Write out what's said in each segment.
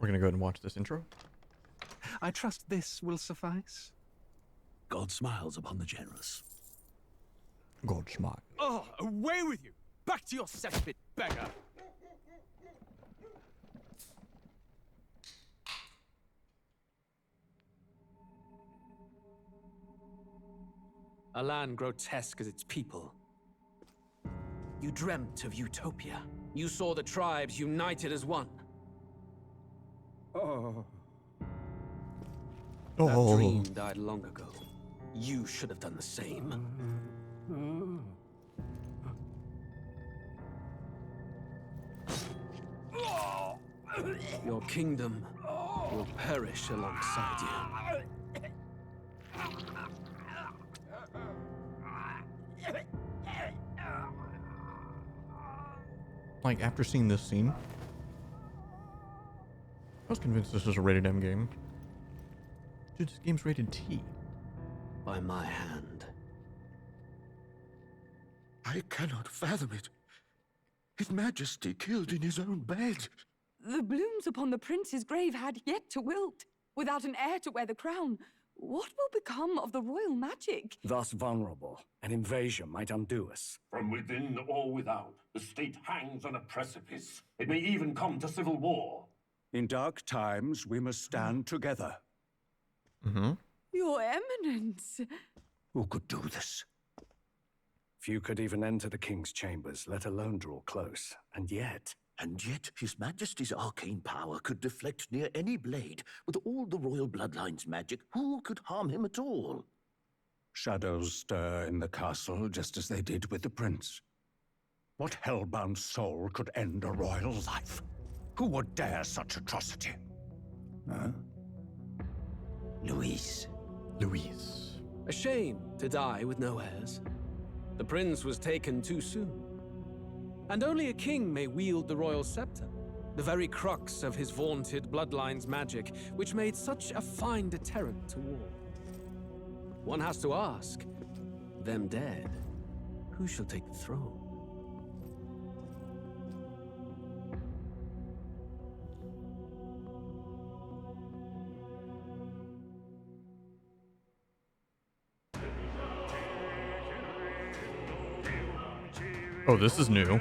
We're gonna go ahead and watch this intro. I trust this will suffice. God smiles upon the generous. God smile. Oh, away with you! Back to your cesspit, beggar! A land grotesque as its people. You dreamt of utopia. You saw the tribes united as one. That dream died long ago. You should have done the same. Your kingdom will perish alongside you. Like, after seeing this scene, I was convinced this was a rated M game. Dude, this game's rated T. By my hand. I cannot fathom it. His Majesty killed in his own bed. The blooms upon the prince's grave had yet to wilt. Without an heir to wear the crown, what will become of the royal magic? Thus vulnerable, an invasion might undo us. From within or without, the state hangs on a precipice. It may even come to civil war. In dark times, we must stand together. Your Eminence. Who could do this? Few could even enter the king's chambers, let alone draw close. And yet, His Majesty's arcane power could deflect near any blade. With all the royal bloodline's magic, who could harm him at all? shadows stir in the castle just as they did with the prince. What hellbound soul could end a royal life? Who would dare such atrocity? Huh? Louise. A shame to die with no heirs. The prince was taken too soon. And only a king may wield the royal scepter, the very crux of his vaunted bloodline's magic, which made such a fine deterrent to war. One has to ask, them dead, who shall take the throne? Oh, this is new.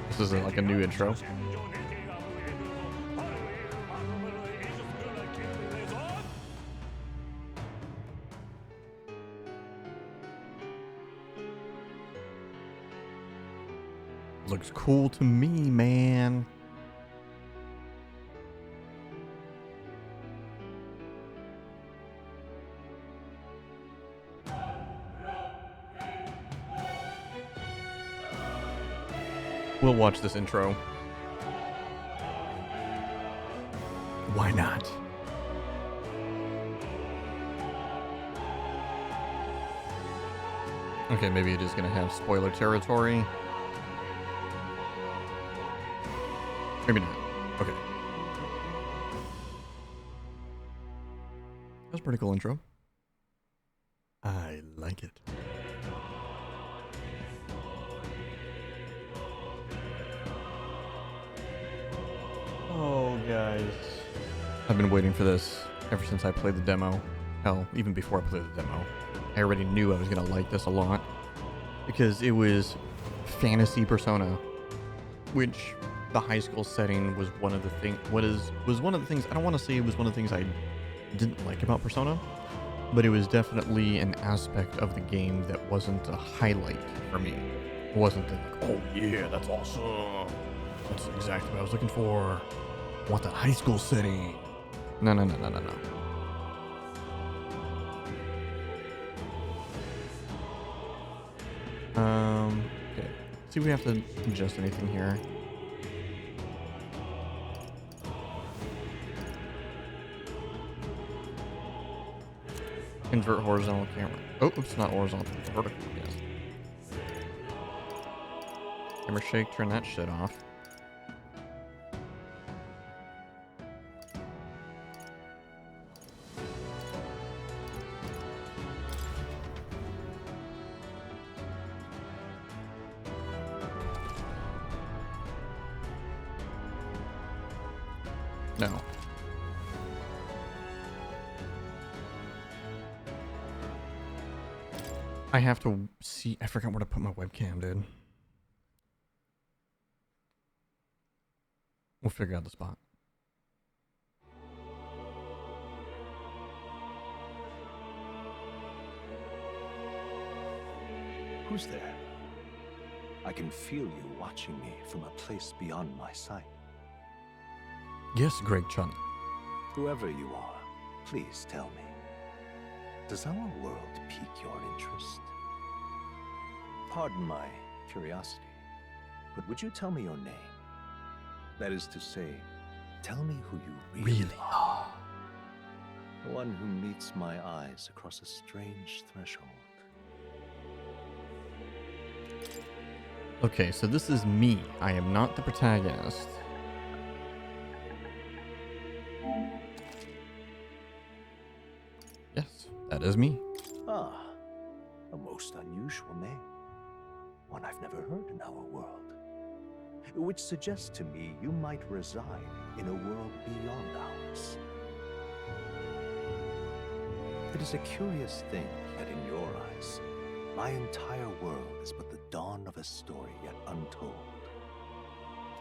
This is like a new intro. Looks cool to me, man. We'll watch this intro. Why not? Okay, maybe it is gonna have spoiler territory. Maybe not. Okay. That's a pretty cool intro. I like it. Oh, guys. I've been waiting for this ever since I played the demo. Hell, even before I played the demo. I already knew I was going to like this a lot. Because it was fantasy Persona. Which, the high school setting was one of the things... was one of the things... I don't want to say it was one of the things I didn't like about Persona. But it was definitely an aspect of the game that wasn't a highlight for me. It wasn't like, oh yeah, that's awesome. That's exactly what I was looking for. I want that high school setting. No. Okay. See if we have to adjust anything here. Invert horizontal camera. Oh, it's not horizontal, it's vertical, yes. Camera shake, turn that shit off. No. I have to see. I forgot where to put my webcam, dude. We'll figure out the spot. Who's there? I can feel you watching me from a place beyond my sight. Yes, Greg Chun. Whoever you are, please tell me. Does our world pique your interest? Pardon my curiosity, but would you tell me your name? That is to say, tell me who you really are. The one who meets my eyes across a strange threshold. Okay, so this is me. I am not the protagonist. Yes, that is me. Ah, a most unusual name. One I've never heard in our world. Which suggests to me you might reside in a world beyond ours. It is a curious thing that in your eyes, my entire world is but the dawn of a story yet untold.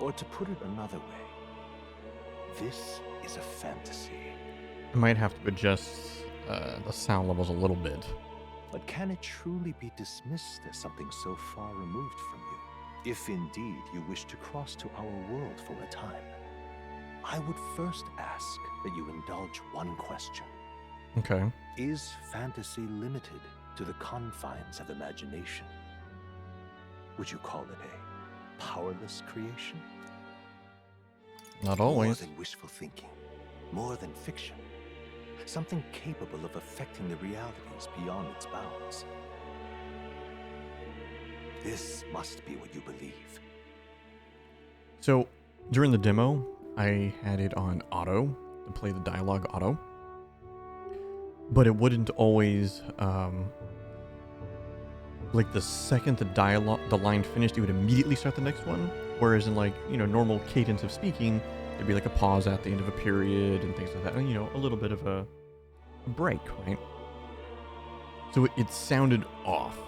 Or to put it another way, this is a fantasy. I might have to adjust the sound levels a little bit. But can it truly be dismissed as something so far removed from you? If indeed you wish to cross to our world for a time, I would first ask that you indulge one question. Okay. Is fantasy limited to the confines of imagination? Would you call it a powerless creation? Not always. More than wishful thinking, more than fiction. Something capable of affecting the realities beyond its bounds. This must be what you believe. So, during the demo, I had it on auto, to play the dialogue auto. But it wouldn't always, like the second the line finished, it would immediately start the next one. Whereas in like, normal cadence of speaking, there'd be like a pause at the end of a period and things like that. And, a little bit of a break, right? So it sounded off.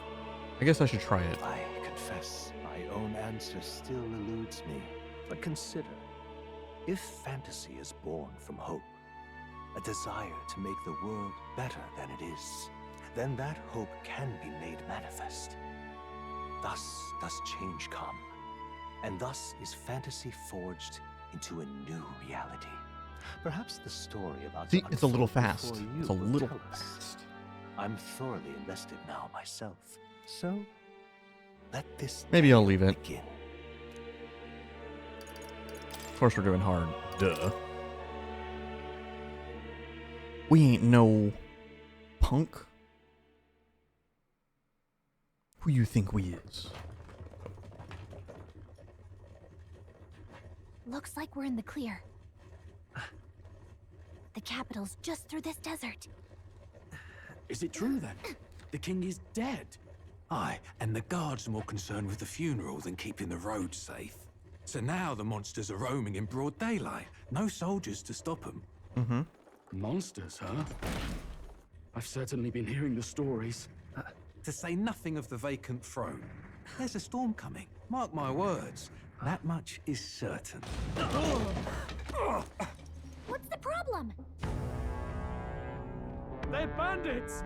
I guess I should try it. I confess, my own answer still eludes me. But consider, if fantasy is born from hope, a desire to make the world better than it is, then that hope can be made manifest. Thus does change come, and thus is fantasy forged into a new reality. Perhaps the story about See, to it's a little unfold fast. before you It's a will little tell us. fast. I'm thoroughly invested now myself, so let this Maybe I'll leave it. begin. Of course we're doing hard. Duh. We ain't no punk. Who you think we is? Looks like we're in the clear. The capital's just through this desert. Is it true then? The king is dead? Aye, and the guards are more concerned with the funeral than keeping the roads safe. So now the monsters are roaming in broad daylight. No soldiers to stop them. Mm-hmm. Monsters, huh? I've certainly been hearing the stories. To say nothing of the vacant throne. There's a storm coming. Mark my words. That much is certain. What's the problem? They're bandits!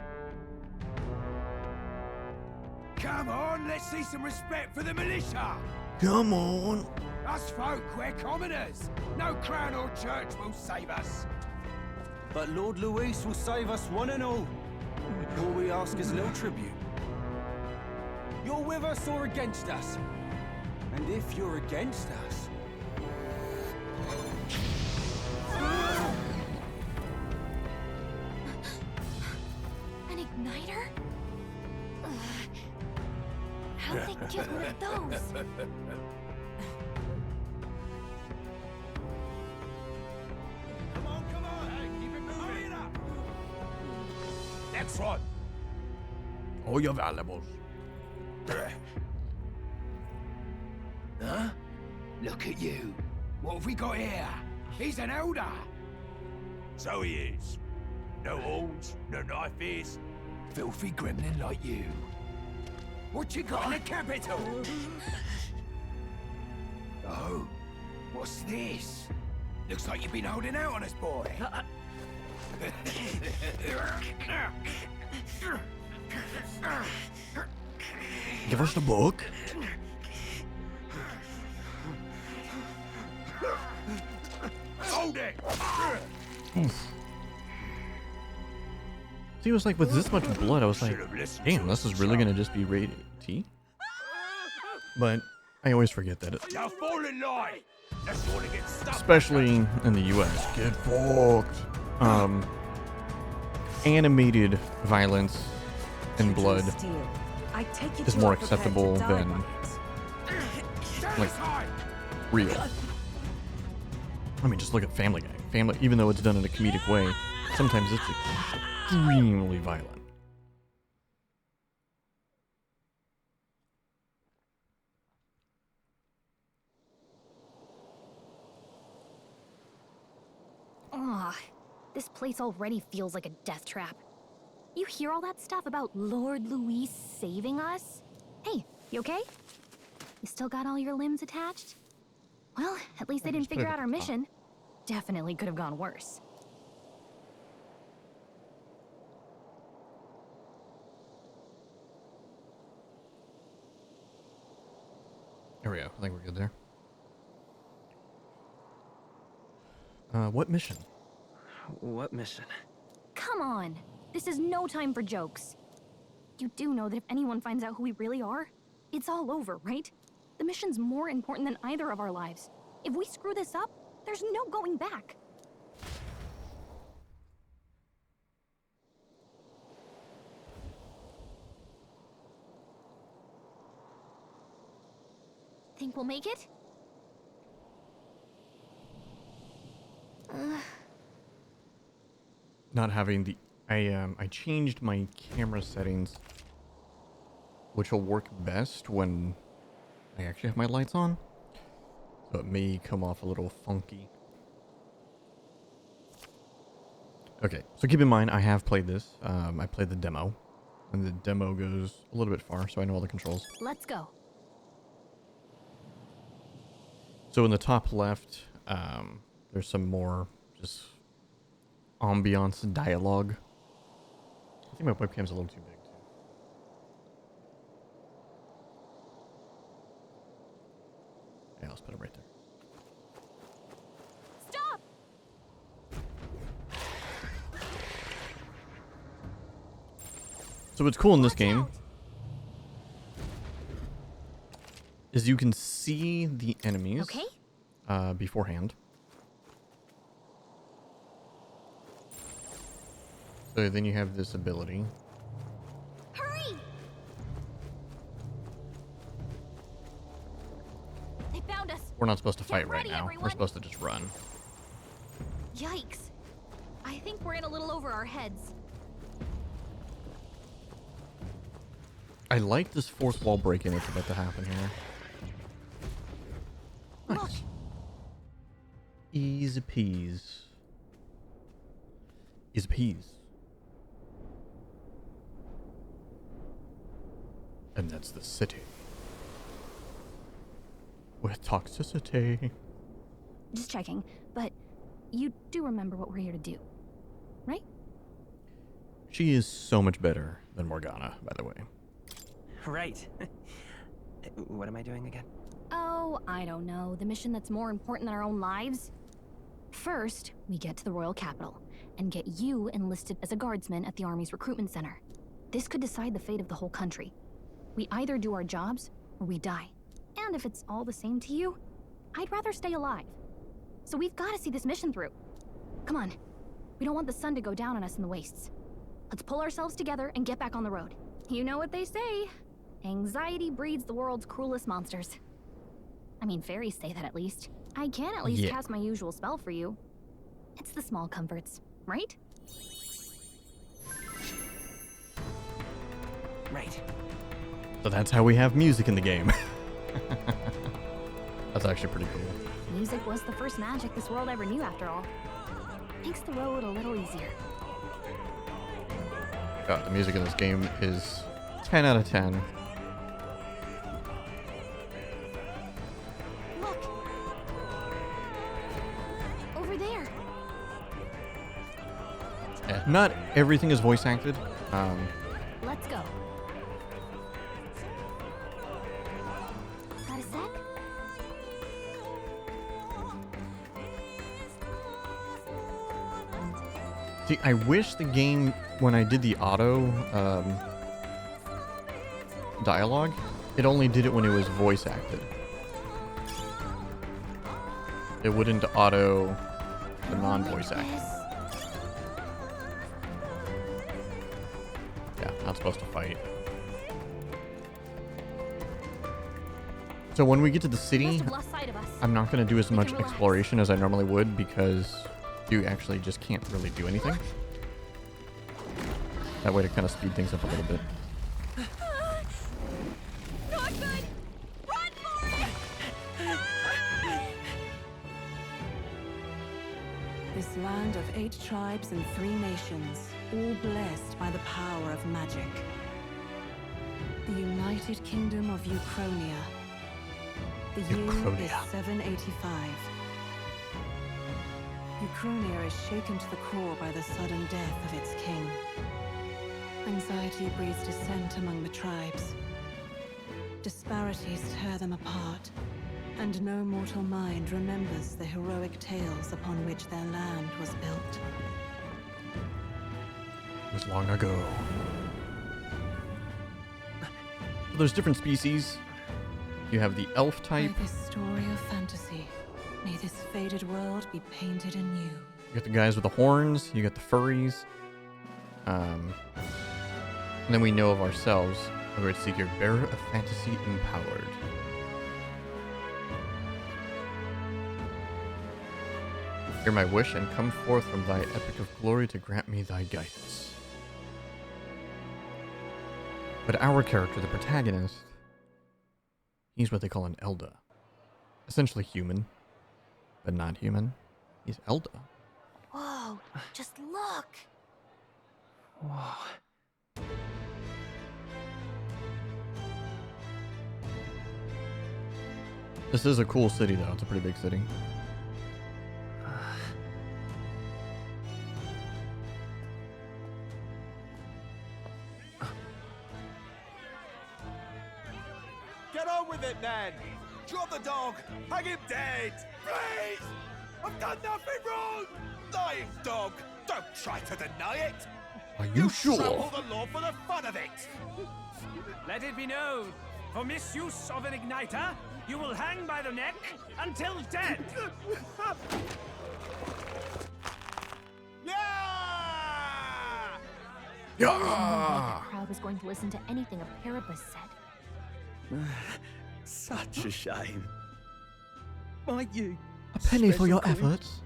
Come on, let's see some respect for the militia! Come on. Us folk, we're commoners! No crown or church will save us! But Lord Luis will save us one and all. All we ask is a little tribute. You're with us or against us? And if you're against us... An igniter? How'd they get one of those? Come on, hey, keep it moving! Hurry it up! Next one! All your valuables. Huh? Look at you. What have we got here? He's an elder. So he is. No horns, no knife ears. Filthy gremlin like you. What you got in the capital? Oh, what's this? Looks like you've been holding out on us, boy. Give us the book. Hold it! See, it was like with this much blood, I was like, damn, this is really gonna just be rated T? But I always forget that Now fall in line! That's all to get stuck. especially in the US. Get fucked. Animated violence and blood is more acceptable than like real. I mean, just look at Family Guy. Family, even though it's done in a comedic way, sometimes it's extremely violent. Ugh, this place already feels like a death trap. You hear all that stuff about Lord Luis saving us? Hey, you okay? You still got all your limbs attached? Well, at least they didn't figure out our mission. Definitely could have gone worse. There we go. I think we're good there. What mission? What mission? Come on! This is no time for jokes. You do know that if anyone finds out who we really are, it's all over, right? The mission's more important than either of our lives. If we screw this up, there's no going back. Think we'll make it? Not having the I changed my camera settings, which will work best when I actually have my lights on. So it may come off a little funky. Okay, so keep in mind I have played this. I played the demo, and the demo goes a little bit far, so I know all the controls. Let's go. So in the top left, there's some more just ambiance dialogue. I think my webcam's a little too big too. Yeah, let's put it right there. Stop! So what's cool in this game is you can see the enemies beforehand. So then you have this ability. Hurry! They found us. We're not supposed to fight Get right ready, now. everyone. We're supposed to just run. Yikes. I think we're in a little over our heads. I like this fourth wall break-in that's about to happen here. Look. Easy peas. Easy peas. And that's the city. With toxicity. Just checking, but you do remember what we're here to do, right? She is so much better than Morgana, by the way. Right. What am I doing again? Oh, I don't know. The mission that's more important than our own lives? First, we get to the royal capital and get you enlisted as a guardsman at the army's recruitment center. This could decide the fate of the whole country. We either do our jobs or we die. And if it's all the same to you, I'd rather stay alive. So we've got to see this mission through. Come on. We don't want the sun to go down on us in the wastes. Let's pull ourselves together and get back on the road. You know what they say. Anxiety breeds the world's cruelest monsters. I mean, fairies say that at least. I can at least cast my usual spell for you. It's the small comforts, right? Right. So that's how we have music in the game. That's actually pretty cool. Music was the first magic this world ever knew, after all. Makes the road a little easier. God, the music in this game is 10 out of 10. Look! Over there! Yeah, not everything is voice acted. Let's go. Got a sec? See, I wish the game, when I did the auto dialogue, it only did it when it was voice acted. It wouldn't auto the non-voice acted. Yeah, not supposed to fight. So when we get to the city, I'm not going to do as much exploration as I normally would because you actually just can't really do anything. That way to kind of speed things up a little bit. Not good! Run for it! This land of 8 tribes and 3 nations, all blessed by the power of magic. The United Kingdom of Uchronia. The year is 785. Uchronia is shaken to the core by the sudden death of its king. Anxiety breeds dissent among the tribes. Disparities tear them apart, and no mortal mind remembers the heroic tales upon which their land was built. It was long ago. There's different species. You have the elf type. By this story of fantasy, may this faded world be painted anew. You got the guys with the horns. You got the furries. And then we know of ourselves. The Great Seeker, bearer of fantasy empowered. Hear my wish and come forth from thy epic of glory to grant me thy guidance. But our character, the protagonist, he's what they call an Elda. Essentially human, but not human. He's Elda. Whoa, just look! Whoa. This is a cool city, though. It's a pretty big city. Get on with it, then! Drop the dog! Hang him dead! Please! I've done nothing wrong! Lying dog! Don't try to deny it! Are you sure? Trample the law for the fun of it! Let it be known, for misuse of an igniter, you will hang by the neck until dead. Yeah! The crowd was going to listen to anything a Paribus said. Such a shame. Might you? A penny for your Special cream? efforts.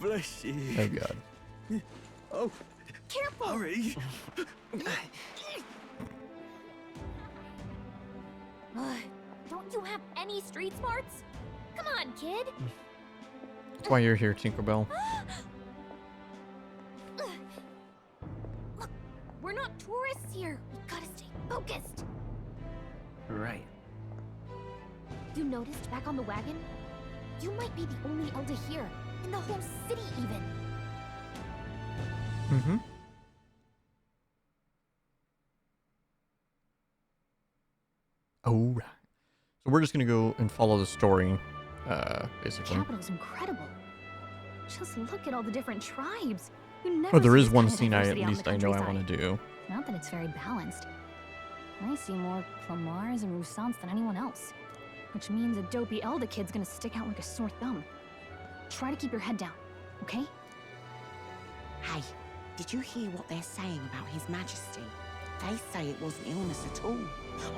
Bless you. Oh god. Oh, careful! Hurry! Don't you have any street smarts? Come on, kid! That's why you're here, Tinkerbell. Look, we're not tourists here. We gotta stay focused. Right. You noticed back on the wagon? You might be the only Elder here, in the whole city even. Mm-hmm. Oh, right. So we're just gonna go and follow the story, basically. The capital's incredible. Just look at all the different tribes. You never Oh, there see is this one kind of scene I at diversity out in least the I know I countryside. want to do. Not that it's very balanced. I see more Clamars and Roussants than anyone else. Which means a dopey Elder kid's gonna stick out like a sore thumb. Try to keep your head down, okay? Hey, did you hear what they're saying about His Majesty? They say it wasn't illness at all.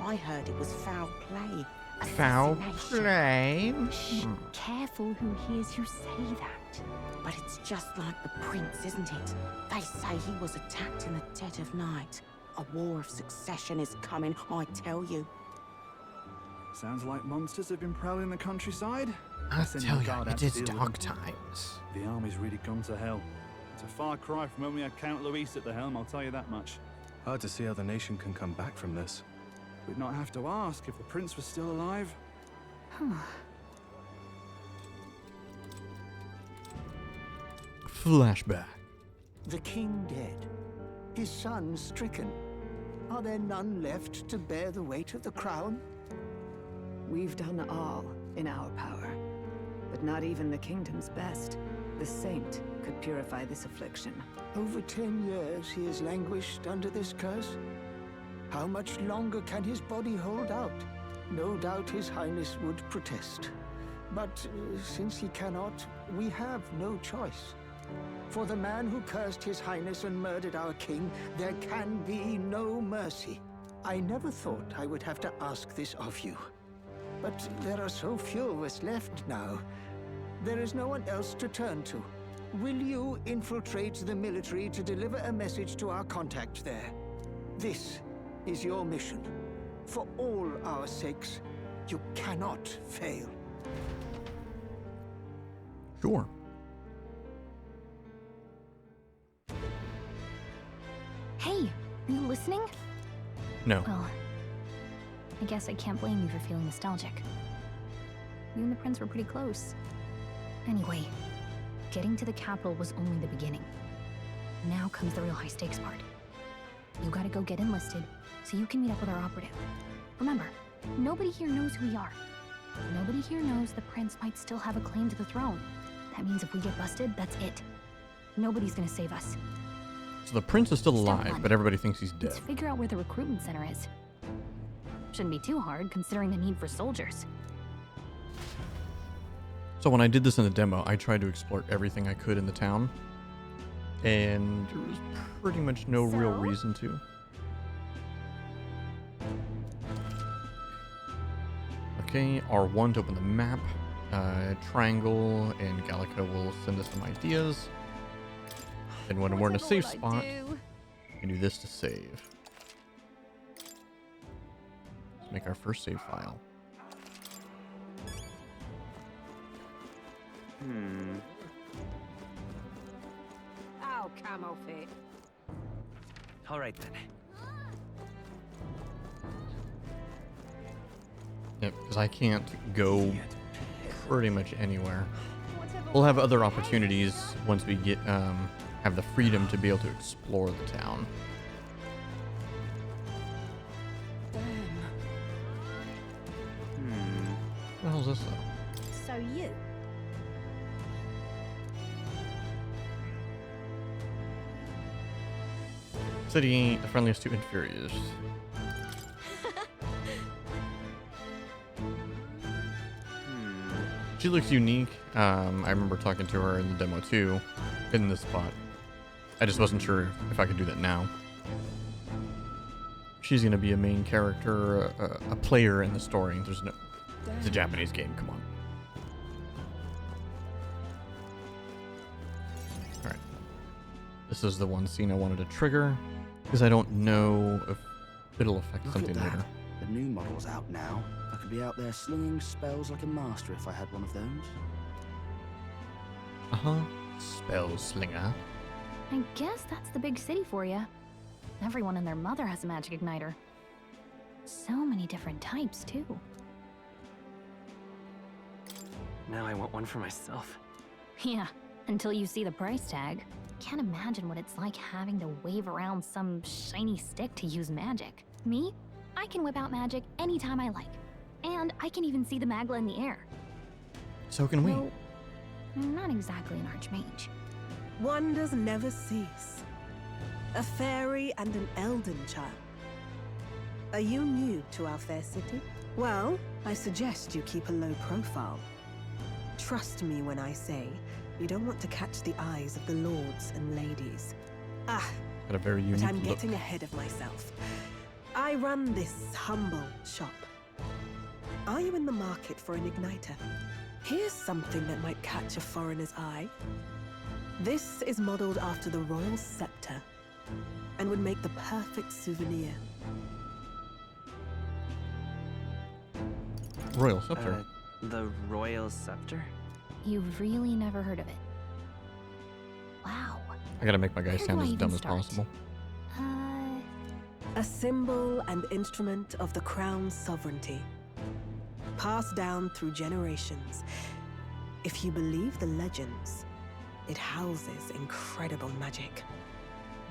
I heard it was foul play. Foul Assassination. play? Shh, careful who hears you say that. But it's just like the prince, isn't it? They say he was attacked in the dead of night. A war of succession is coming, I tell you. Sounds like monsters have been prowling the countryside. I Send tell the you, guard it out to is deal with dark them. times. The army's really gone to hell. It's a far cry from when we had Count Luis at the helm, I'll tell you that much. Hard to see how the nation can come back from this. We'd not have to ask if the prince was still alive. Flashback. The king dead, his son stricken. Are there none left to bear the weight of the crown? We've done all in our power, but not even the kingdom's best, the saint, could purify this affliction. Over 10 years he has languished under this curse. How much longer can his body hold out? No doubt his highness would protest. But since he cannot, we have no choice. For the man who cursed his highness and murdered our king, there can be no mercy. I never thought I would have to ask this of you. But there are so few of us left now. There is no one else to turn to. Will you infiltrate the military to deliver a message to our contact there? This is your mission. For all our sakes, you cannot fail. Sure. Hey, are you listening? No. Well, I guess I can't blame you for feeling nostalgic. You and the prince were pretty close. Anyway, getting to the capital was only the beginning. Now comes the real high-stakes part. You gotta go get enlisted, so you can meet up with our operative. Remember, nobody here knows who we are. Nobody here knows the prince might still have a claim to the throne. That means if we get busted, that's it. Nobody's gonna save us. So the prince is still Step alive, one. but everybody thinks he's dead. Let's figure out where the recruitment center is. Shouldn't be too hard, considering the need for soldiers. So when I did this in the demo, I tried to explore everything I could in the town. And there was pretty much no real reason to. Okay, R1 to open the map. Triangle and Gallica will send us some ideas. And when we're in a safe spot, we can do this to save. Let's make our first save file. Oh, camo fit. All right then. Yep, because I can't go pretty much anywhere. We'll have other opportunities once we get have the freedom to be able to explore the town. What the hell is this though? So you. City ain't the friendliest to inferiors. She looks unique. I remember talking to her in the demo too, in this spot. I just wasn't sure if I could do that now. She's gonna be a main character, a player in the story. There's no, it's a Japanese game. Come on. All right. This is the one scene I wanted to trigger because I don't know if it'll affect Look something at that. later. The new model's out now. I could be out there slinging spells like a master if I had one of those. Spell slinger. I guess that's the big city for you. Everyone and their mother has a magic igniter. So many different types, too. Now I want one for myself. Yeah, until you see the price tag. Can't imagine what it's like having to wave around some shiny stick to use magic. Me? I can whip out magic anytime I like. And I can even see the magla in the air. So can we. Though, I'm not exactly an archmage. Wonders never cease. A fairy and an elden child. Are you new to our fair city? Well, I suggest you keep a low profile. Trust me when I say you don't want to catch the eyes of the lords and ladies. Ah, Got a very unique but I'm look. getting ahead of myself. I run this humble shop. Are you in the market for an igniter? Here's something that might catch a foreigner's eye. This is modeled after the royal scepter and would make the perfect souvenir. Royal Scepter. The Royal Scepter? You've really never heard of it. Wow. I gotta make my guy Where sound do I as even dumb as start? possible. A symbol and instrument of the crown's sovereignty, passed down through generations. If you believe the legends, it houses incredible magic,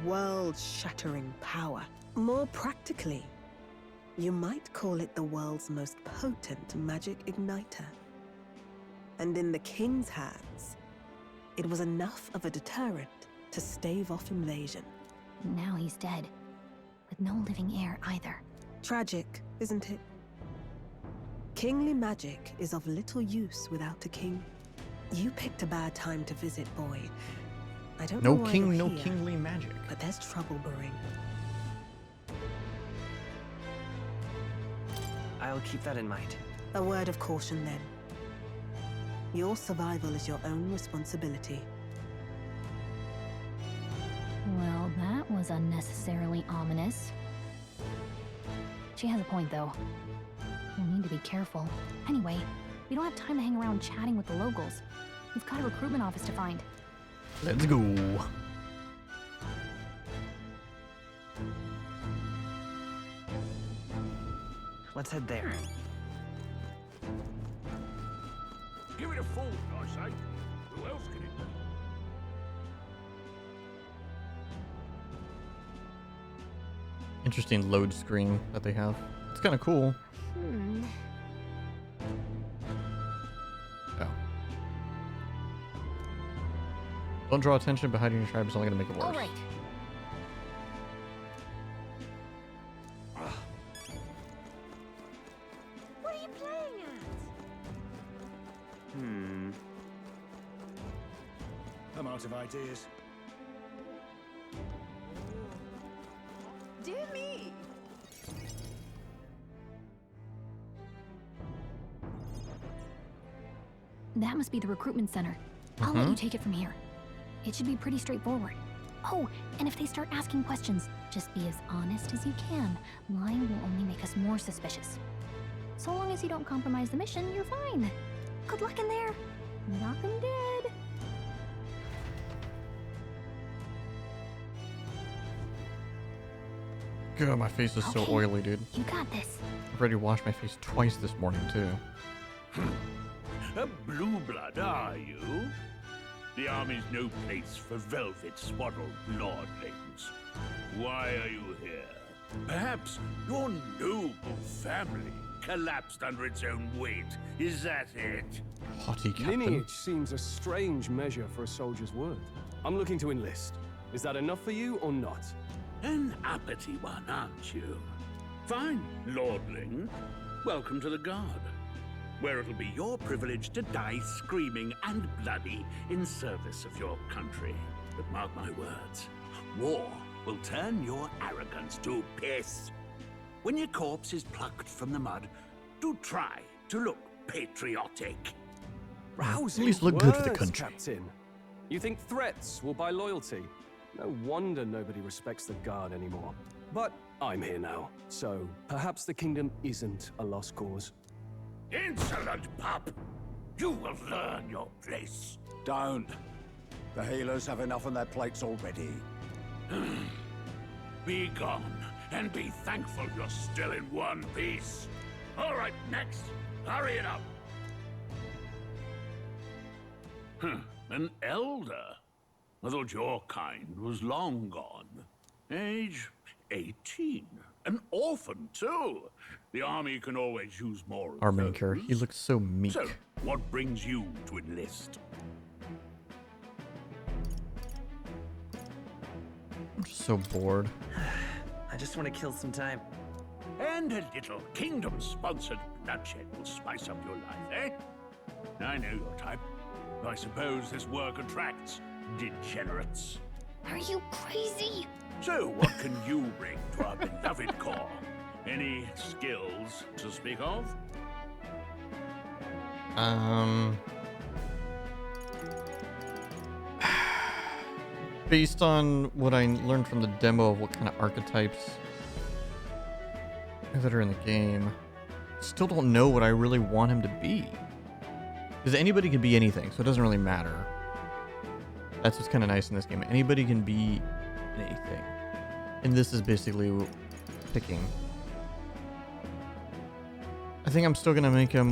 world-shattering power. More practically, you might call it the world's most potent magic igniter. And in the king's hands, it was enough of a deterrent to stave off invasion. Now he's dead, with no living heir either. Tragic, isn't it? Kingly magic is of little use without a king. You picked a bad time to visit, boy. I don't know No why king, you're no here, kingly magic. but there's trouble brewing. I'll keep that in mind. A word of caution, then. Your survival is your own responsibility. Well, that was unnecessarily ominous. She has a point, though. We'll need to be careful. Anyway, we don't have time to hang around chatting with the locals. We've got a recruitment office to find. Let's go. Let's head there. Give it a fold, I say. Who else can it be? Interesting load screen that they have. It's kind of cool. Oh. Don't draw attention, but hiding your tribe is only going to make it worse. All right. What are you playing at? I'm out of ideas. Dear me! That must be the recruitment center. I'll let you take it from here. It should be pretty straightforward. Oh, and if they start asking questions, just be as honest as you can. Lying will only make us more suspicious. So long as you don't compromise the mission, you're fine. Good luck in there. Knock 'em dead. God, my face is so Okay. oily, dude. You got this. I've already washed my face twice this morning, too. A blue blood, are you? The army's no place for velvet-swaddled lordlings. Why are you here? Perhaps your noble family collapsed under its own weight. Is that it? Haughty captain. Lineage seems a strange measure for a soldier's word. I'm looking to enlist. Is that enough for you or not? An uppity one, aren't you? Fine, lordling. Welcome to the Guard, where it'll be your privilege to die screaming and bloody in service of your country. But mark my words, war will turn your arrogance to piss. When your corpse is plucked from the mud, do try to look patriotic. Rousing At least look good for the words, country. Captain. You think threats will buy loyalty? No wonder nobody respects the Guard anymore. But I'm here now, so perhaps the kingdom isn't a lost cause. Insolent pup! You will learn your place. Don't. The healers have enough on their plates already. Be gone, and be thankful you're still in one piece. All right, next. Hurry it up. An elder? I thought your kind was long gone. Age 18. An orphan, too. The army can always use more of Our main those. character, he looks so meek. So, what brings you to enlist? I'm just so bored. I just want to kill some time. And a little kingdom-sponsored bloodshed will spice up your life, eh? I know your type. I suppose this work attracts degenerates. Are you crazy? So, what can you bring to our beloved corps? Any skills to speak of? Based on what I learned from the demo of what kind of archetypes that are in the game, still don't know what I really want him to be. Because anybody can be anything, so it doesn't really matter. That's what's kind of nice in this game. Anybody can be anything. And this is basically picking. I think I'm still going to make him...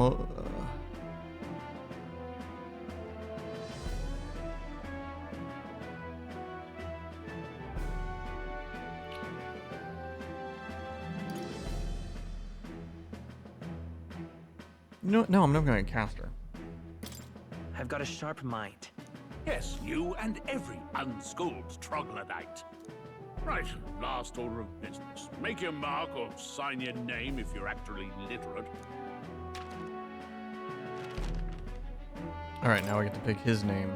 No, I'm not going to cast her. I've got a sharp mind. Yes, you and every unschooled troglodyte. Right, last order of business. Make your mark or sign your name if you're actually literate. Alright, now I get to pick his name.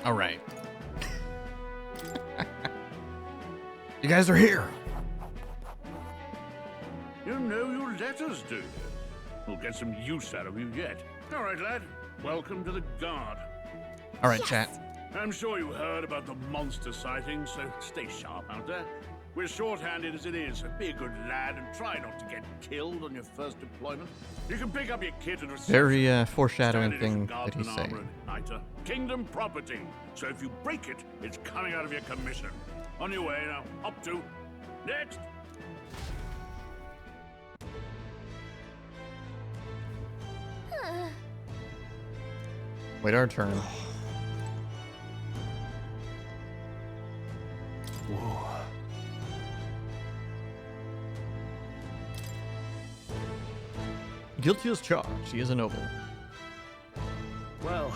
Alright. You guys are here! You know your letters, do you? We'll get some use out of you yet. All right, lad. Welcome to the Guard. All right, chat. I'm sure you heard about the monster sightings, so stay sharp out there. We're short-handed as it is, so be a good lad and try not to get killed on your first deployment. You can pick up your kit at reception. Very foreshadowing thing that he's saying. Kingdom property, so if you break it, it's coming out of your commission. On your way now. Up to. Next. Wait our turn. Whoa. Guilty as charged. He is a noble. Well.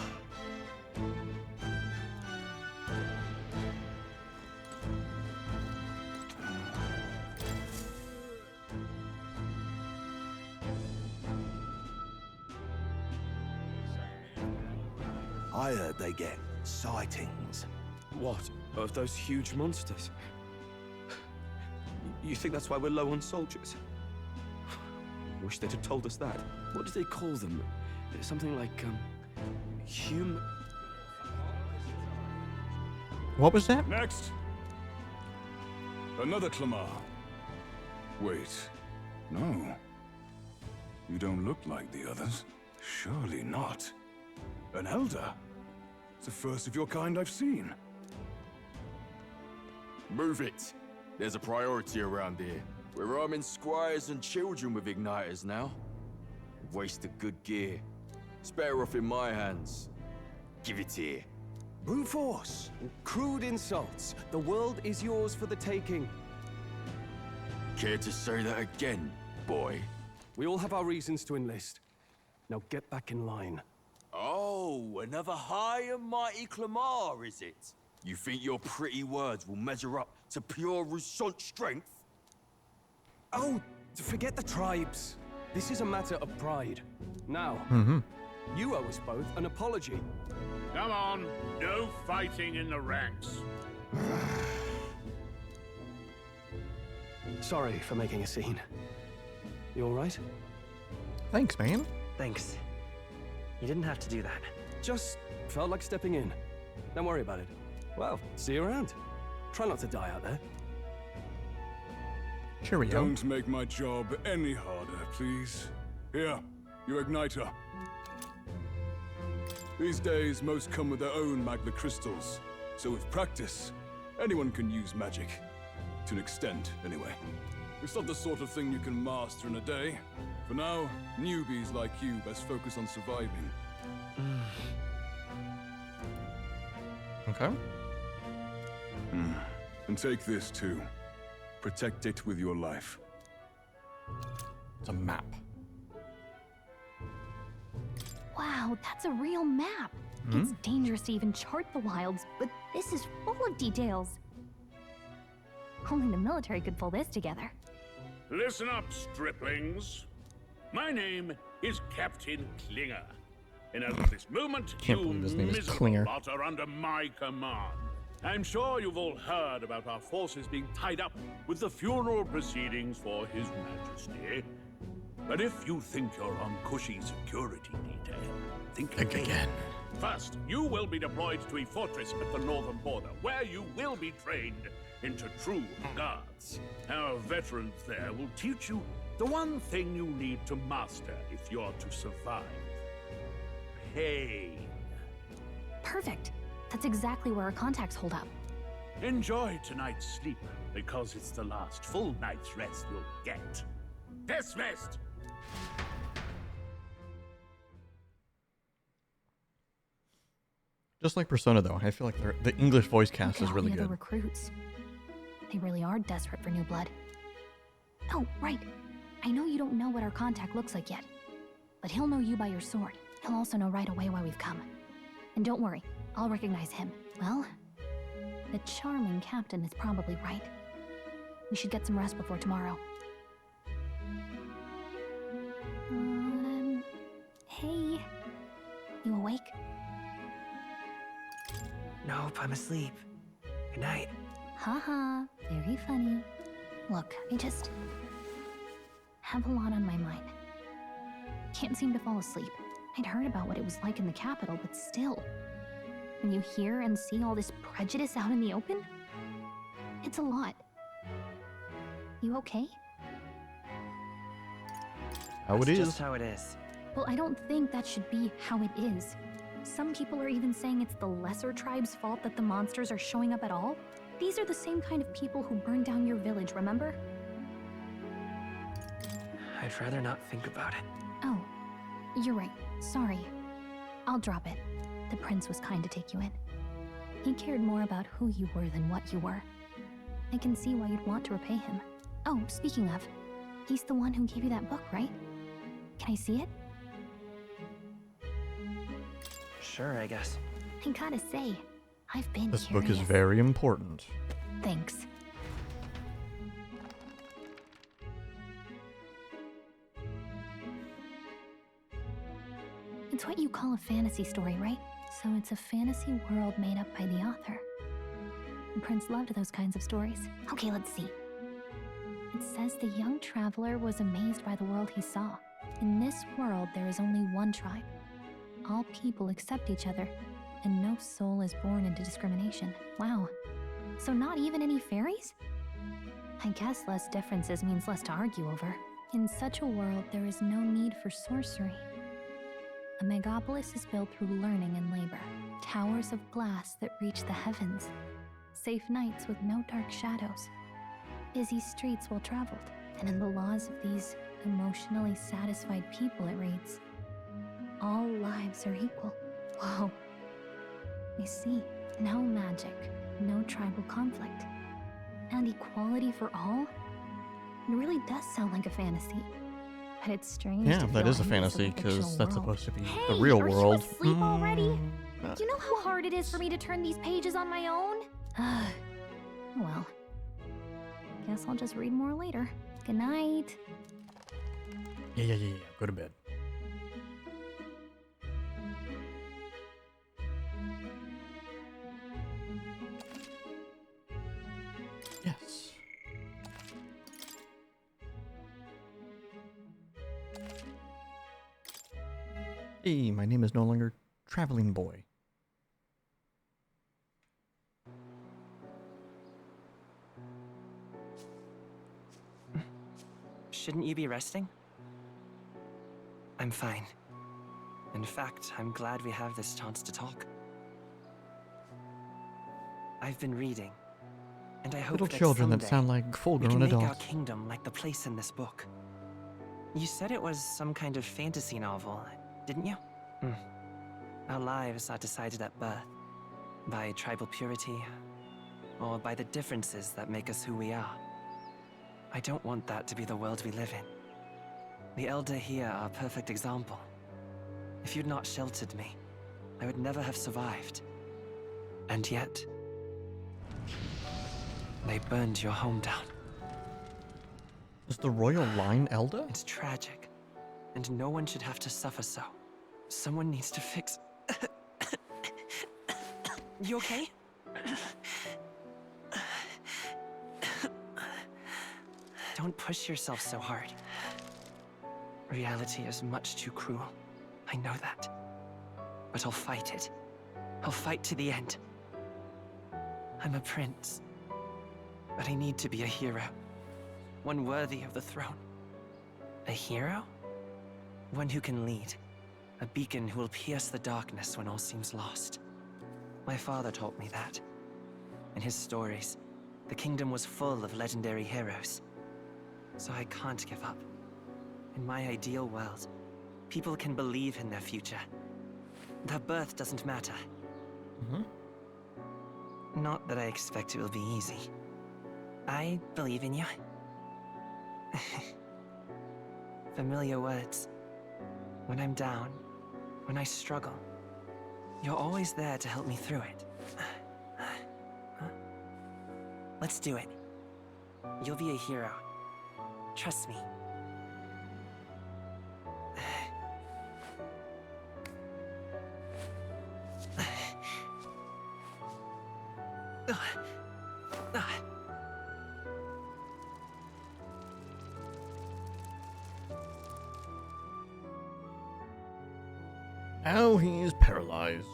I heard they get sightings. What? Of those huge monsters? You think that's why we're low on soldiers? Wish they'd have told us that. What do they call them? Something like, human... What was that? Next! Another Clamar. Wait. No. You don't look like the others. Surely not. An elder? It's the first of your kind I've seen. Move it. There's a priority around here. We're arming squires and children with igniters now. Waste of good gear. It's better off in my hands. Give it here. Brute force. Crude insults. The world is yours for the taking. Care to say that again, boy? We all have our reasons to enlist. Now get back in line. Oh, another high and mighty Clamar, is it? You think your pretty words will measure up to pure Roussant strength? Oh, forget the tribes. This is a matter of pride. Now, you owe us both an apology. Come on, no fighting in the ranks. Sorry for making a scene. You all right? Thanks, man. Thanks. You didn't have to do that. Just felt like stepping in. Don't worry about it. Well, see you around. Try not to die out there. Cheerio. Don't make my job any harder, please. Here, your igniter. These days, most come with their own magna crystals. So with practice, anyone can use magic. To an extent, anyway. It's not the sort of thing you can master in a day. For now, newbies like you best focus on surviving. Okay. And take this too. Protect it with your life. It's a map. Wow, that's a real map. It's dangerous to even chart the wilds, but this is full of details. Only the military could pull this together. Listen up, striplings. My name is Captain Klinger. And as of this moment, Can't you believe his name is miserable Klinger. lot are under my command. I'm sure you've all heard about our forces being tied up with the funeral proceedings for His Majesty. But if you think you're on cushy security detail, think again. First, you will be deployed to a fortress at the northern border, where you will be trained into true guards. Our veterans there will teach you the one thing you need to master if you're to survive. Pain. Perfect. That's exactly where our contacts hold up. Enjoy tonight's sleep, because it's the last full night's rest you'll get. Dismissed! Just like Persona, though, I feel like the English voice cast is really The good. recruits. They really are desperate for new blood. Oh, right. I know you don't know what our contact looks like yet, but he'll know you by your sword. He'll also know right away why we've come. And don't worry, I'll recognize him. Well, the charming captain is probably right. We should get some rest before tomorrow. Hey. You awake? Nope, I'm asleep. Good night. Haha, very funny. Look, I just have a lot on my mind. Can't seem to fall asleep. I'd heard about what it was like in the capital, but still. When you hear and see all this prejudice out in the open, it's a lot. You okay? How it That's is. just how it is. Well, I don't think that should be how it is. Some people are even saying it's the lesser tribe's fault that the monsters are showing up at all. These are the same kind of people who burned down your village, remember? I'd rather not think about it. Oh, you're right. Sorry. I'll drop it. The prince was kind to take you in. He cared more about who you were than what you were. I can see why you'd want to repay him. Oh, speaking of, he's the one who gave you that book, right? Can I see it? Sure, I guess. I gotta say, I've been This curious. book is very important. Thanks. It's what you call a fantasy story, right? So it's a fantasy world made up by the author. The prince loved those kinds of stories. Okay, let's see. It says the young traveler was amazed by the world he saw. In this world, there is only one tribe. All people accept each other, and no soul is born into discrimination. Wow. So not even any fairies? I guess less differences means less to argue over. In such a world, there is no need for sorcery. A megapolis is built through learning and labor. Towers of glass that reach the heavens. Safe nights with no dark shadows. Busy streets well traveled. And in the laws of these emotionally satisfied people, it reads, all lives are equal. Whoa. I see. No magic, no tribal conflict, and equality for all? It really does sound like a fantasy. But it's strange. Yeah, to that feel is a envious of fantasy, the because fictional that's world. supposed to be Hey, the real are world. You asleep already? You know how hard it is for me to turn these pages on my own? Well, guess I'll just read more later. Good night. Yeah. Go to bed. Yes. Hey, my name is no longer Traveling Boy. Shouldn't you be resting? I'm fine. In fact, I'm glad we have this chance to talk. I've been reading, and I hope Little that children that someday sound like we full-grown can make our adults. kingdom like the place in this book. You said it was some kind of fantasy novel, didn't you? Our lives are decided at birth, by tribal purity, or by the differences that make us who we are. I don't want that to be the world we live in. The Elder here are a perfect example. If you'd not sheltered me, I would never have survived. And yet, they burned your home down. Is the royal line Elda? It's tragic, and no one should have to suffer so. Someone needs to fix... You okay? Don't push yourself so hard. Reality is much too cruel. I know that. but I'll fight it. I'll fight to the end. I'm a prince, but I need to be a hero. One worthy of the throne. A hero? One who can lead. A beacon who will pierce the darkness when all seems lost. My father taught me that. In his stories, the kingdom was full of legendary heroes. So I can't give up. In my ideal world, people can believe in their future. Their birth doesn't matter. Not that I expect it will be easy. I believe in you. Familiar words. When I'm down, when I struggle, you're always there to help me through it. Let's do it. You'll be a hero. Trust me. Now he is paralyzed.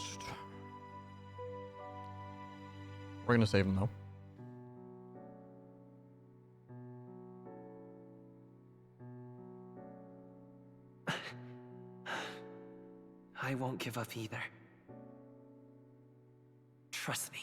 We're gonna save him though. I won't give up either. Trust me.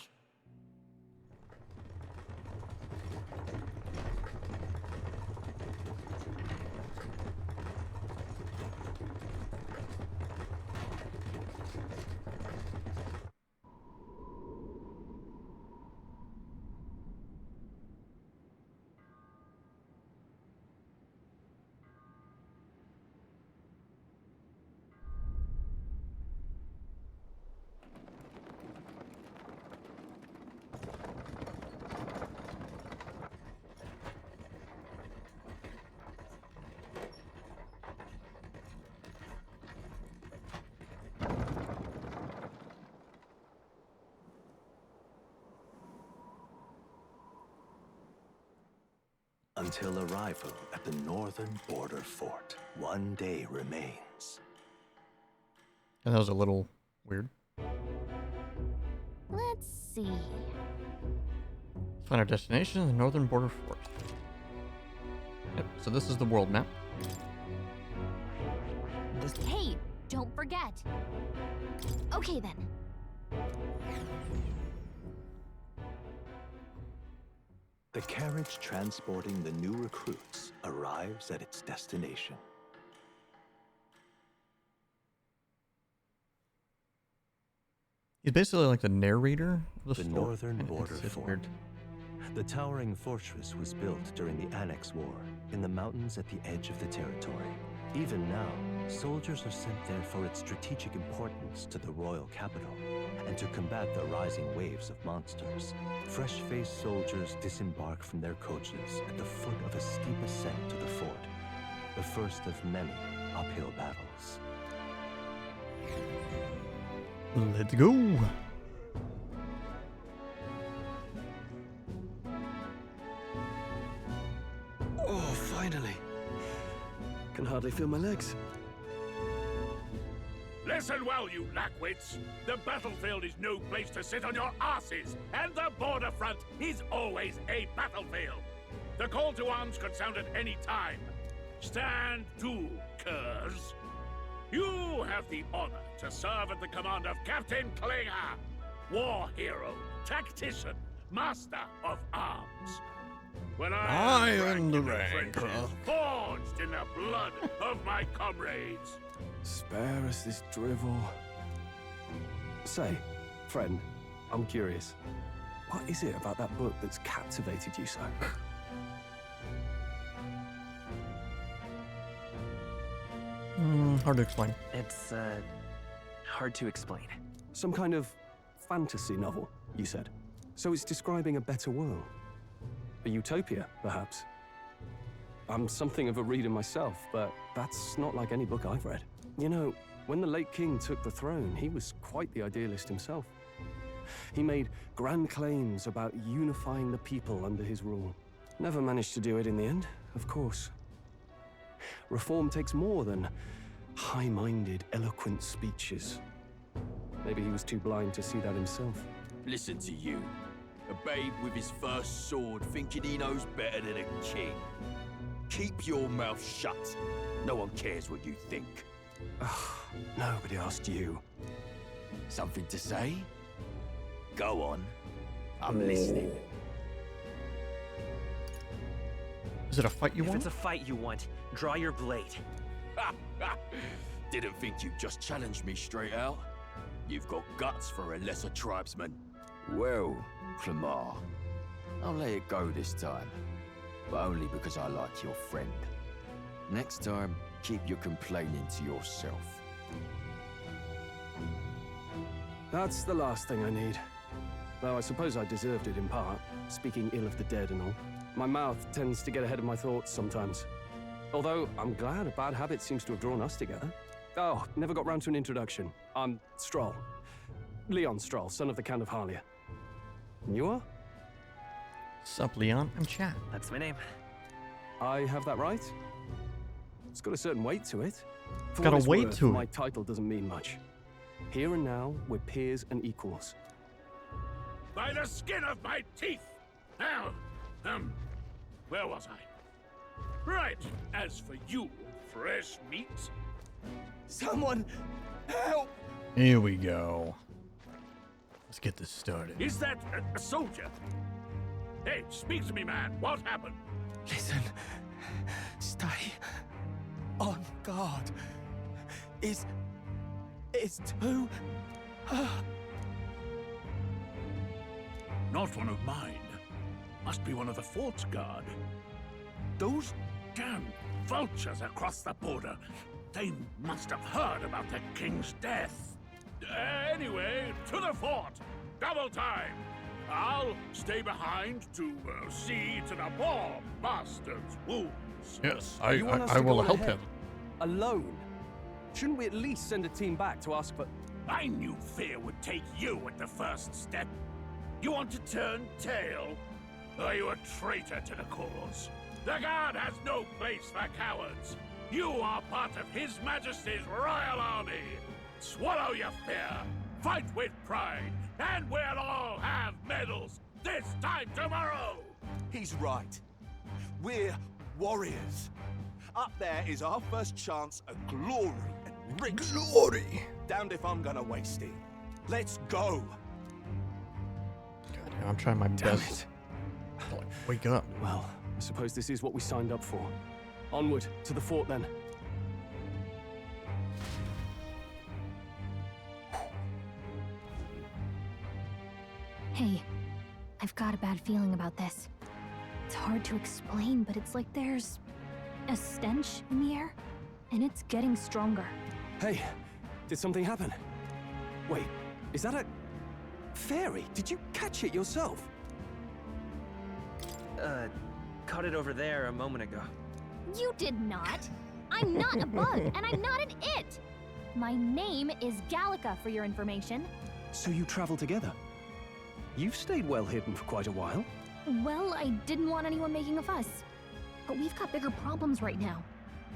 Until arrival at the northern border fort, one day remains. And that was a little weird. Let's see. Let's find our destination, the northern border fort. Yep, so this is the world map. Hey, don't forget. Okay then. The carriage transporting the new recruits arrives at its destination. He's basically like the narrator of the story. Northern border it's fort. weird. The towering fortress was built during the Annex War in the mountains at the edge of the territory. Even now, soldiers are sent there for its strategic importance to the royal capital and to combat the rising waves of monsters. Fresh-faced soldiers disembark from their coaches at the foot of a steep ascent to the fort, the first of many uphill battles. Let's go. Oh, finally. Can hardly feel my legs. Listen well, you lackwits. The battlefield is no place to sit on your asses, and the border front is always a battlefield. The call to arms could sound at any time. Stand to, curs. You have the honor to serve at the command of Captain Klinger, war hero, tactician, master of arms. When I am the rank, forged in the blood of my comrades. Spare us this drivel. Say, friend, I'm curious. What is it about that book that's captivated you so? Hard to explain. It's, hard to explain. Some kind of fantasy novel, you said. So it's describing a better world. A utopia, perhaps. I'm something of a reader myself, but that's not like any book I've read. You know, when the late king took the throne, he was quite the idealist himself. He made grand claims about unifying the people under his rule. Never managed to do it in the end, of course. Reform takes more than high-minded, eloquent speeches. Maybe he was too blind to see that himself. Listen to you. A babe with his first sword thinking he knows better than a king. Keep your mouth shut. No one cares what you think. Nobody asked you. Something to say? Go on. I'm listening. Is it a fight you If want? it's a fight you want, draw your blade. Didn't think you'd just challenge me straight out. You've got guts for a lesser tribesman. Well, Clemar, I'll let it go this time. But only because I like your friend. Next time, keep your complaining to yourself. That's the last thing I need. Though I suppose I deserved it in part, speaking ill of the dead and all. My mouth tends to get ahead of my thoughts sometimes. Although, I'm glad a bad habit seems to have drawn us together. Oh, never got round to an introduction. I'm Stroll. Leon Stroll, son of the Count of Harlia. And you are? Sup, Leon? I'm Chad. That's my name. I have that right? It's got a certain weight to it. For Got what a it's weight worth, to it. My title doesn't mean much. Here and now, we're peers and equals. By the skin of my teeth! Now, where was I? Right, as for you, fresh meat. Someone help! Here we go. Let's get this started. Is that a soldier? Hey, speak to me, man. What happened? Listen. Stay on guard. It's too... Not one of mine. Must be one of the fort's guard. Those damn vultures across the border. They must have heard about the king's death. Anyway, to the fort. Double time. I'll stay behind to see to the poor bastard's wounds. Yes, You want us I to will go help ahead? him. Alone? Shouldn't we at least send a team back to ask for... I knew fear would take you at the first step. You want to turn tail? Are you a traitor to the cause? The guard has no place for cowards. You are part of His Majesty's Royal Army. Swallow your fear, fight with pride, and we'll all have medals this time tomorrow. He's right. We're warriors. Up there is our first chance at glory and riches. Glory! Damned if I'm gonna waste it. Let's go. God, I'm trying my best. to, like, wake up. Well, I suppose this is what we signed up for. Onward, to the fort then. Hey, I've got a bad feeling about this. It's hard to explain, but it's like there's a stench in the air, and it's getting stronger. Hey, did something happen? Wait, is that a... fairy? Did you catch it yourself? Caught it over there a moment ago. You did not! I'm not a bug, and I'm not an it! My name is Gallica, for your information. So you travel together? You've stayed well hidden for quite a while. Well, I didn't want anyone making a fuss. But we've got bigger problems right now.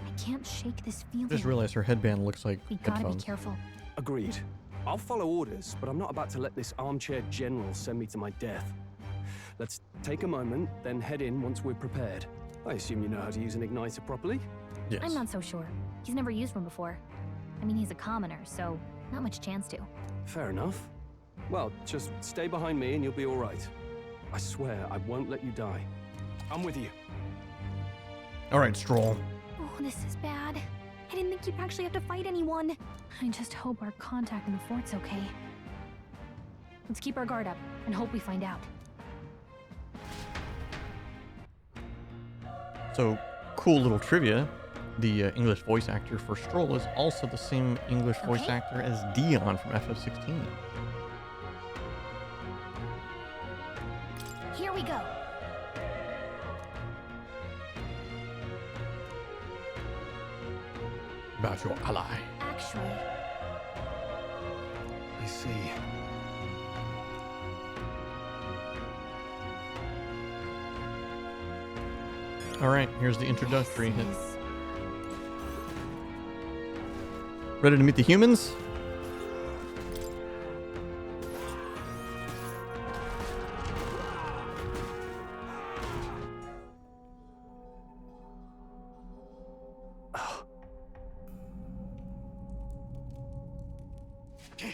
I can't shake this feeling. Just realized her headband looks like We gotta headphones. be careful. Agreed. I'll follow orders, but I'm not about to let this armchair general send me to my death. Let's take a moment, then head in once we're prepared. I assume you know how to use an igniter properly? Yes. I'm not so sure. He's never used one before. I mean, he's a commoner, so not much chance to. Fair enough. Well, just stay behind me and you'll be all right. I swear I won't let you die. I'm with you. All right, Stroll. Oh, this is bad. I didn't think you'd actually have to fight anyone. I just hope our contact in the fort's okay. Let's keep our guard up and hope we find out. So, cool little trivia. The English voice actor for Stroll is also the same English voice actor as Dion from FF16. Here we go. About your ally. Actually, I see. All right, here's the introductory hit. Ready to meet the humans? There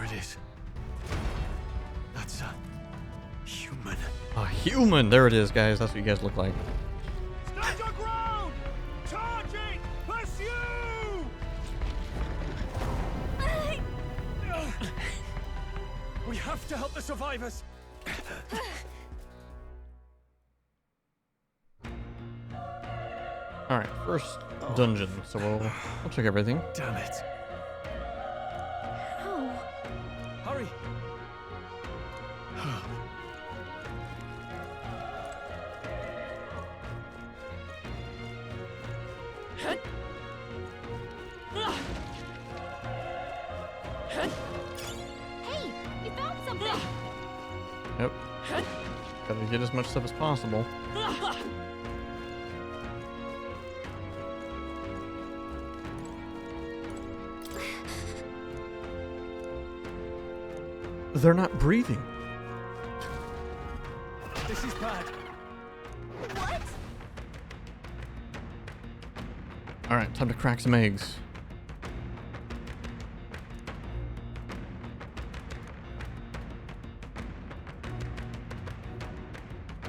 it is. That's a human. A human! There it is, guys. That's what you guys look like. Stand your ground! Charging! Pursue! We have to help the survivors. Alright, first dungeon, so we'll check everything. Damn it. Oh. Hurry. Hey, you found something. Yep. Gotta get as much stuff as possible. They're not breathing. This is bad. What? Alright, time to crack some eggs.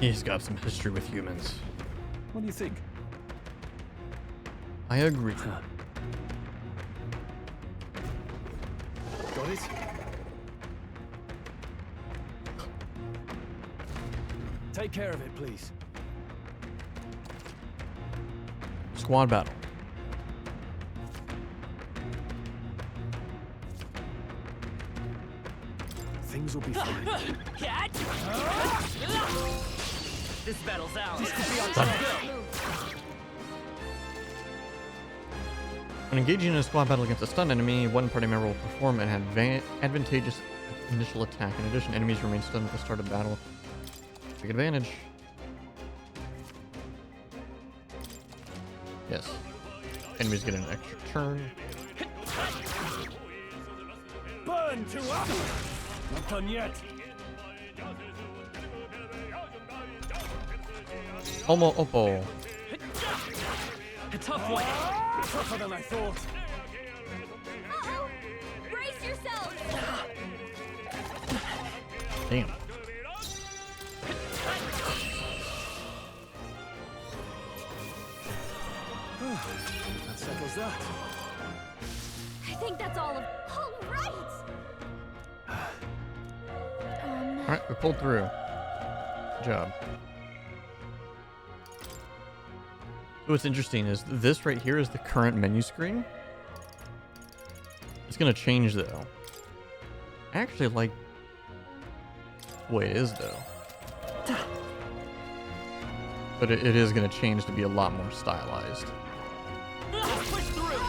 He's got some history with humans. What do you think? I agree. Got it? Take care of it, please. Squad battle. Things will be fine. This battle's out. This could be our Done. chance. When engaging in a squad battle against a stunned enemy, one party member will perform an advantageous initial attack. In addition, enemies remain stunned at the start of battle. Take advantage. Yes. Enemies get an extra turn. Burn to us! Not done yet. Homo Oppo. A tough one. Tougher than I thought. Uh-oh. Brace yourself. Damn. That settles that. I think that's all of. All right. Alright, we pulled through. Good job. What's interesting is this right here is the current menu screen. It's gonna change though. I actually like the way it is though. But it is gonna change to be a lot more stylized. Push through.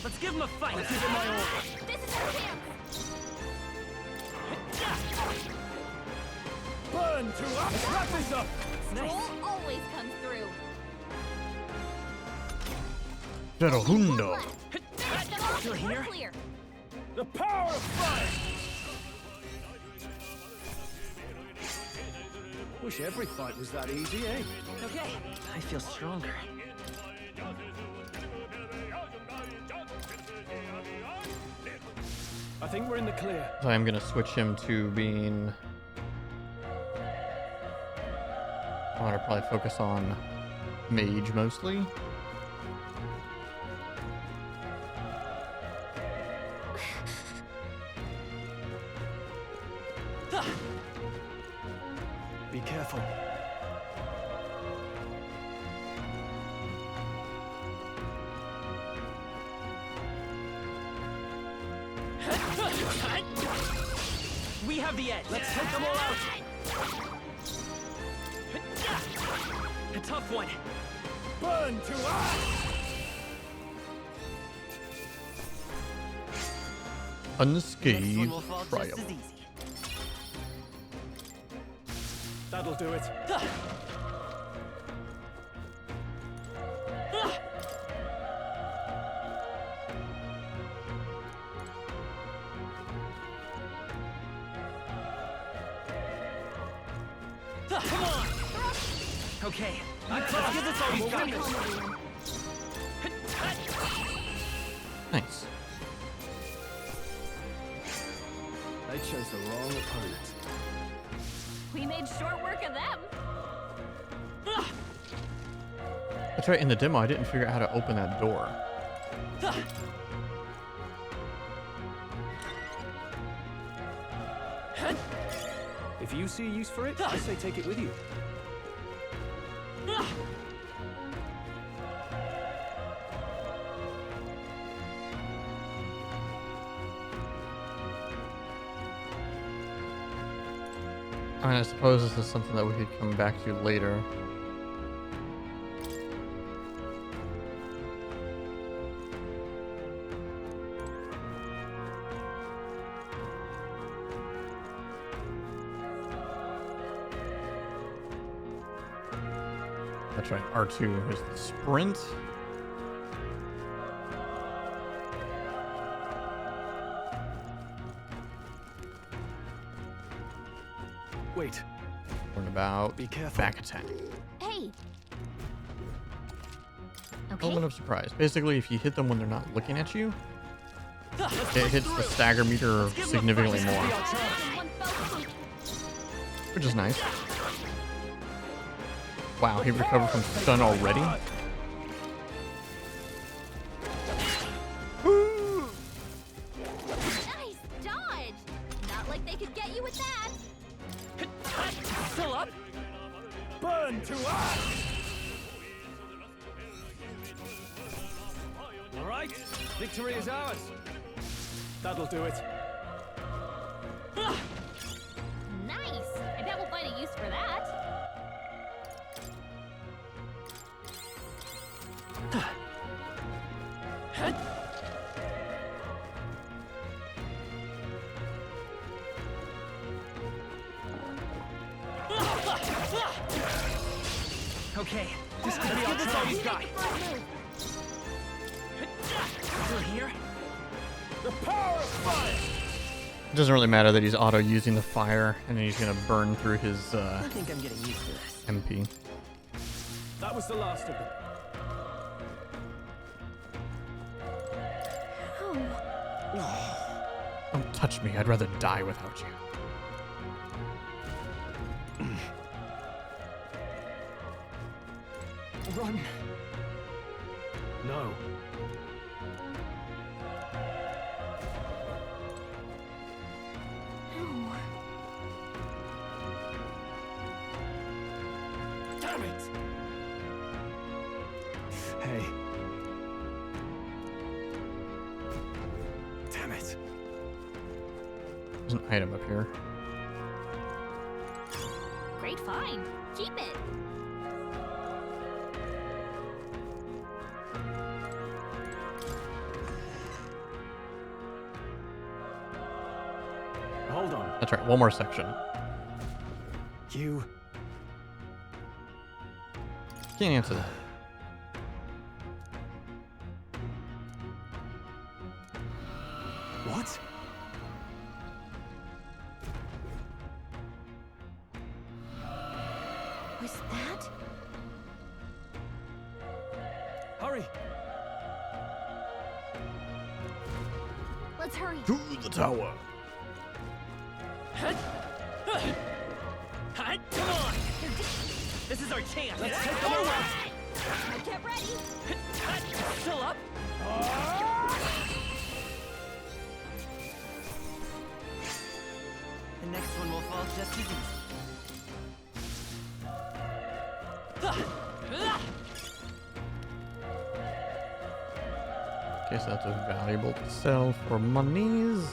Let's give him a fight. I'll give him my all. This is our chance. Burn to us! Let's wrap this up! Troll always comes through. Ferrohundo. Still here? Clear. The power of fire! Wish every fight was that easy, eh? Okay, I feel stronger. I think we're in the clear. So I'm gonna switch him to being. I want to probably focus on mage mostly. Be careful. We have the edge. Let's take them all out. A tough one. Burn to us! Unscathed Will fall just triumph. as easy. That'll do it. Come on! Okay, let's give this all we've got. Nice. They chose the wrong opponent. We made short work of them. That's right, in the demo I didn't figure out how to open that door. If you see a use for it, I say take it with you. I mean, I suppose this is something that we could come back to later. That's right, R2 is the sprint. Wait. Learn about Be careful. back attack. Hey. Okay. Element of surprise. Basically, if you hit them when they're not looking at you, it hits the stagger meter significantly more. Which is nice. Wow, he recovered from stun already? Nice dodge. Not like they could get you with that. Still up? Burn to ash! All right, victory is ours. That'll do it. Nice. I bet we'll find a use for that. Okay, let's give this all we've got. Still here? The power of fire! It doesn't really matter that he's auto using the fire and then he's gonna burn through his I think I'm getting used to this. MP. That was the last of them. Don't touch me, I'd rather die without you. Run. No. Damn it! Hey. Damn it. There's an item up here. Great find. Keep it. Hold on. That's right, one more section. You. Can't answer that. What? Was that? Hurry! Let's hurry. To the tower. Come on! This is our chance. Let's take them away! Get ready. Still up? The next one will fall just as easy. Okay, so that's a valuable to sell for monies.